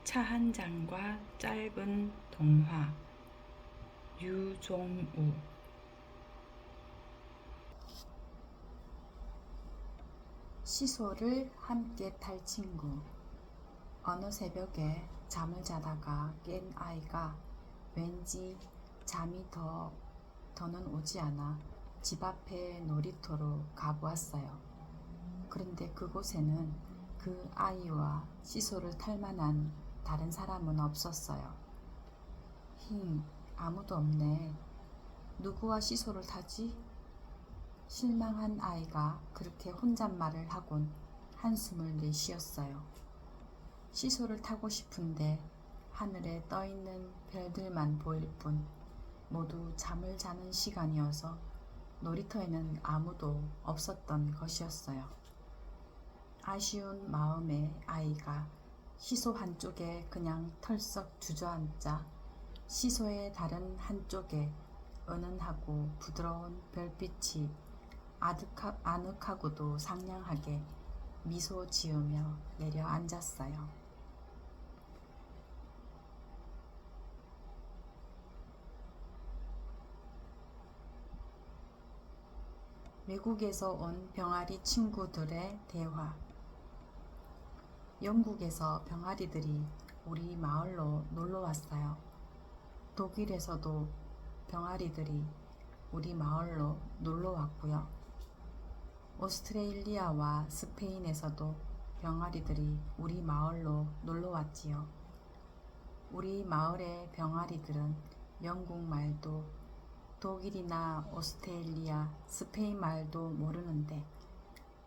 차 한 잔과 짧은 동화. 유종우. 시소를 함께 탈 친구. 어느 새벽에 잠을 자다가 깬 아이가 왠지 잠이 더는 오지 않아 집 앞에 놀이터로 가보았어요. 그런데 그곳에는 그 아이와 시소를 탈 만한 다른 사람은 없었어요. 아무도 없네. 누구와 시소를 타지? 실망한 아이가 그렇게 혼잣말을 하곤 한숨을 내쉬었어요. 시소를 타고 싶은데 하늘에 떠있는 별들만 보일 뿐 모두 잠을 자는 시간이어서 놀이터에는 아무도 없었던 것이었어요. 아쉬운 마음에 아이가 시소 한쪽에 그냥 털썩 주저앉자 시소의 다른 한쪽에 은은하고 부드러운 별빛이 아늑하고도 상냥하게 미소 지으며 내려앉았어요. 외국에서 온 병아리 친구들의 대화. 영국에서 병아리들이 우리 마을로 놀러 왔어요. 독일에서도 병아리들이 우리 마을로 놀러 왔고요. 오스트레일리아와 스페인에서도 병아리들이 우리 마을로 놀러 왔지요. 우리 마을의 병아리들은 영국 말도 독일이나 오스트레일리아, 스페인 말도 모르는데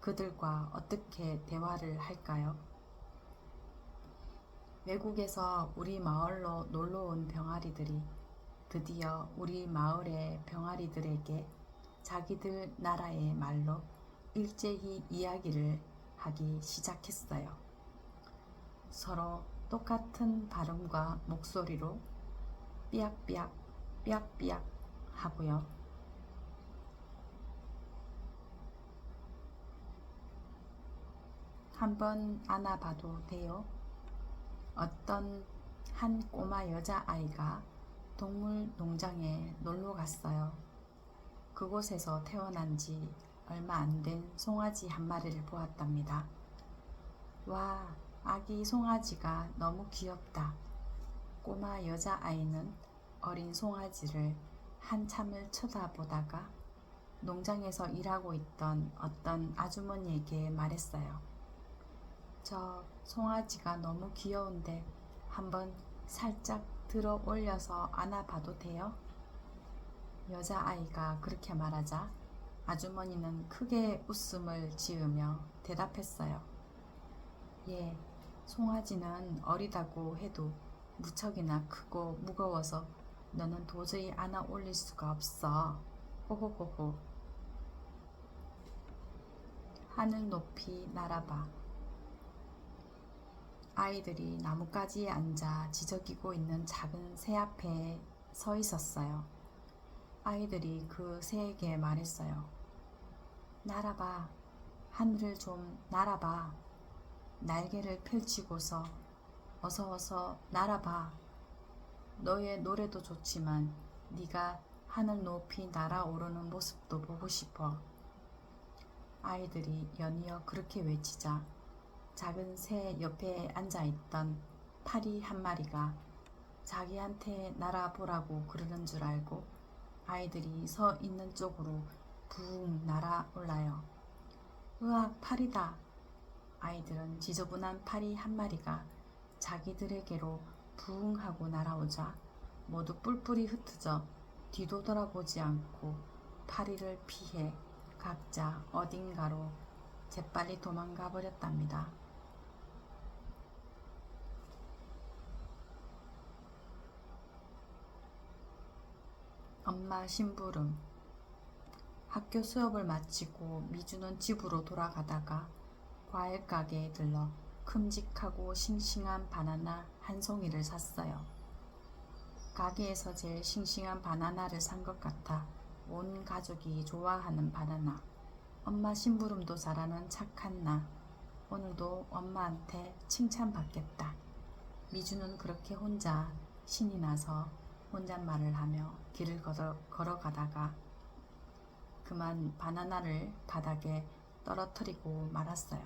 그들과 어떻게 대화를 할까요? 외국에서 우리 마을로 놀러 온 병아리들이 드디어 우리 마을의 병아리들에게 자기들 나라의 말로 일제히 이야기를 하기 시작했어요. 서로 똑같은 발음과 목소리로 삐약삐약 삐약삐약 하고요. 한번 안아봐도 돼요? 어떤 한 꼬마 여자아이가 동물 농장에 놀러 갔어요. 그곳에서 태어난 지 얼마 안 된 송아지 한 마리를 보았답니다. 와, 아기 송아지가 너무 귀엽다. 꼬마 여자아이는 어린 송아지를 한참을 쳐다보다가 농장에서 일하고 있던 어떤 아주머니에게 말했어요. 저 송아지가 너무 귀여운데 한번 살짝 들어 올려서 안아봐도 돼요? 여자아이가 그렇게 말하자 아주머니는 크게 웃음을 지으며 대답했어요. 예, 송아지는 어리다고 해도 무척이나 크고 무거워서 너는 도저히 안아 올릴 수가 없어. 호호호호. 하늘 높이 날아봐. 아이들이 나뭇가지에 앉아 지저귀고 있는 작은 새 앞에 서 있었어요. 아이들이 그 새에게 말했어요. 날아봐. 하늘을 좀 날아봐. 날개를 펼치고서 어서 날아봐. 너의 노래도 좋지만 네가 하늘 높이 날아오르는 모습도 보고 싶어. 아이들이 연이어 그렇게 외치자 작은 새 옆에 앉아있던 파리 한 마리가 자기한테 날아보라고 그러는 줄 알고 아이들이 서 있는 쪽으로 붕 날아올라요. 으악, 파리다. 아이들은 지저분한 파리 한 마리가 자기들에게로 붕 하고 날아오자 모두 뿔뿔이 흩어져 뒤도 돌아보지 않고 파리를 피해 각자 어딘가로 재빨리 도망가 버렸답니다. 엄마 심부름. 학교 수업을 마치고 미주는 집으로 돌아가다가 과일 가게에 들러 큼직하고 싱싱한 바나나 한 송이를 샀어요. 가게에서 제일 싱싱한 바나나를 산 것 같아 온 가족이 좋아하는 바나나. 엄마 심부름도 잘하는 착한 나. 오늘도 엄마한테 칭찬받겠다. 미주는 그렇게 혼자 신이 나서 혼잣말을 하며 길을 걸어가다가 그만 바나나를 바닥에 떨어뜨리고 말았어요.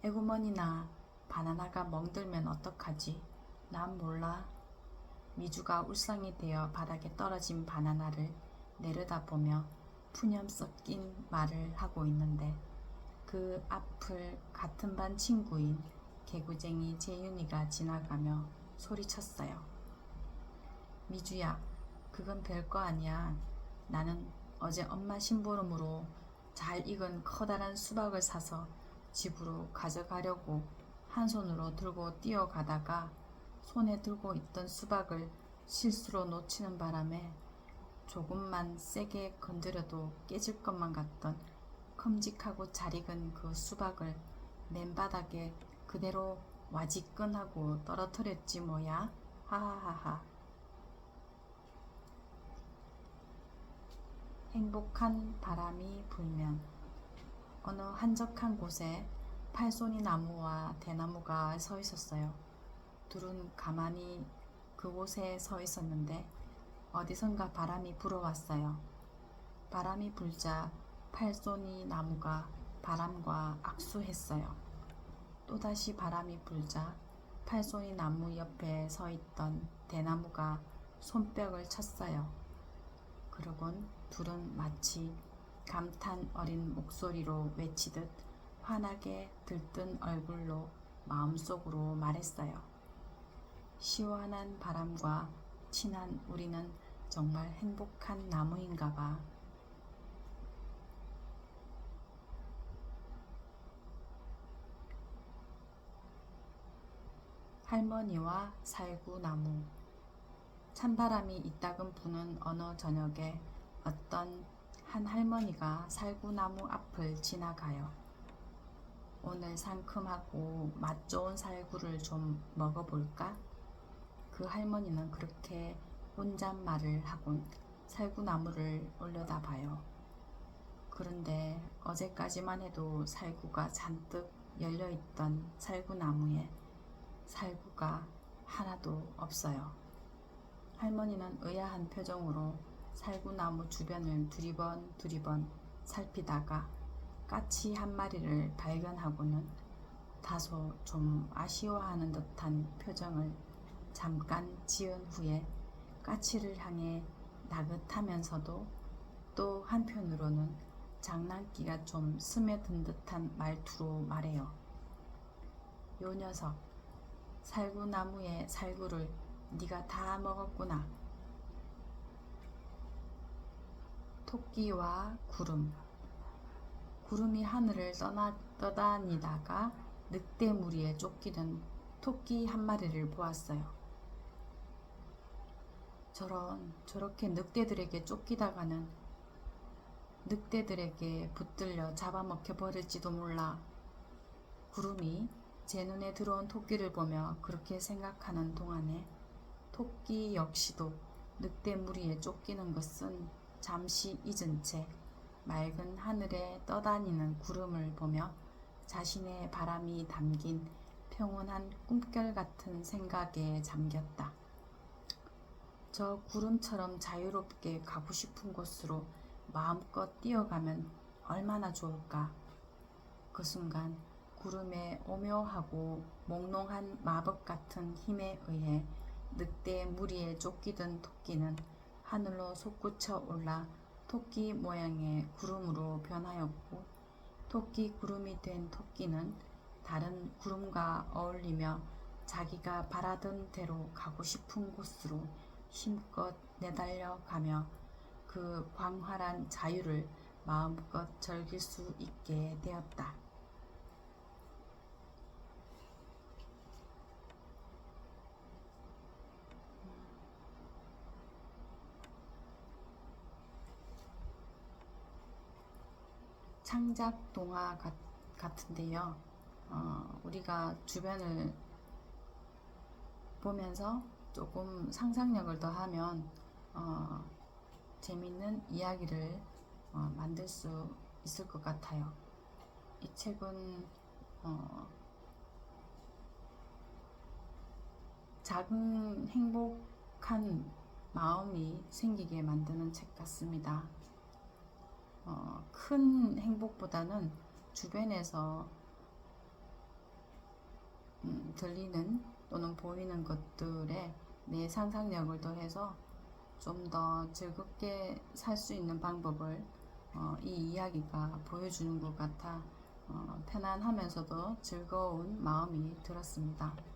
에구머니나 바나나가 멍들면 어떡하지? 난 몰라. 미주가 울상이 되어 바닥에 떨어진 바나나를 내려다보며 푸념 섞인 말을 하고 있는데 그 앞을 같은 반 친구인 개구쟁이 재윤이가 지나가며 소리쳤어요. 미주야, 그건 별거 아니야. 나는 어제 엄마 심부름으로 잘 익은 커다란 수박을 사서 집으로 가져가려고 한 손으로 들고 뛰어가다가 손에 들고 있던 수박을 실수로 놓치는 바람에 조금만 세게 건드려도 깨질 것만 같던 큼직하고 잘 익은 그 수박을 맨바닥에 그대로 와지끈하고 떨어뜨렸지 뭐야. 하하하하. 행복한 바람이 불면 어느 한적한 곳에 팔손이 나무와 대나무가 서 있었어요. 둘은 가만히 그곳에 서 있었는데 어디선가 바람이 불어왔어요. 바람이 불자 팔손이 나무가 바람과 악수했어요. 또다시 바람이 불자 팔손이 나무 옆에 서 있던 대나무가 손뼉을 쳤어요. 그러곤 둘은 마치 감탄 어린 목소리로 외치듯 환하게 들뜬 얼굴로 마음속으로 말했어요. 시원한 바람과 친한 우리는 정말 행복한 나무인가 봐. 할머니와 살구나무. 찬바람이 이따금 부는 어느 저녁에 어떤 한 할머니가 살구나무 앞을 지나가요. 오늘 상큼하고 맛 좋은 살구를 좀 먹어볼까? 그 할머니는 그렇게 혼잣말을 하곤 살구나무를 올려다봐요. 그런데 어제까지만 해도 살구가 잔뜩 열려있던 살구나무에 살구가 하나도 없어요. 할머니는 의아한 표정으로 살구나무 주변을 두리번 살피다가 까치 한 마리를 발견하고는 다소 좀 아쉬워하는 듯한 표정을 잠깐 지은 후에 까치를 향해 나긋하면서도 또 한편으로는 장난기가 좀 스며든 듯한 말투로 말해요. 요 녀석, 살구나무의 살구를 네가 다 먹었구나. 토끼와 구름. 구름이 하늘을 떠다니다가 늑대 무리에 쫓기는 토끼 한 마리를 보았어요. 저렇게 늑대들에게 쫓기다가는 늑대들에게 붙들려 잡아먹혀 버릴지도 몰라. 구름이 제 눈에 들어온 토끼를 보며 그렇게 생각하는 동안에 토끼 역시도 늑대 무리에 쫓기는 것은 잠시 잊은 채 맑은 하늘에 떠다니는 구름을 보며 자신의 바람이 담긴 평온한 꿈결 같은 생각에 잠겼다. 저 구름처럼 자유롭게 가고 싶은 곳으로 마음껏 뛰어가면 얼마나 좋을까. 그 순간 구름의 오묘하고 몽롱한 마법 같은 힘에 의해 늑대 무리에 쫓기던 토끼는 하늘로 솟구쳐 올라 토끼 모양의 구름으로 변하였고 토끼 구름이 된 토끼는 다른 구름과 어울리며 자기가 바라던 대로 가고 싶은 곳으로 힘껏 내달려 가며 그 광활한 자유를 마음껏 즐길 수 있게 되었다. 창작 동화 같은데요. 우리가 주변을 보면서 조금 상상력을 더하면 재밌는 이야기를 만들 수 있을 것 같아요. 이 책은 작은 행복한 마음이 생기게 만드는 책 같습니다. 큰 행복보다는 주변에서 들리는 또는 보이는 것들에 내 상상력을 더해서 좀 더 즐겁게 살 수 있는 방법을 이 이야기가 보여주는 것 같아 편안하면서도 즐거운 마음이 들었습니다.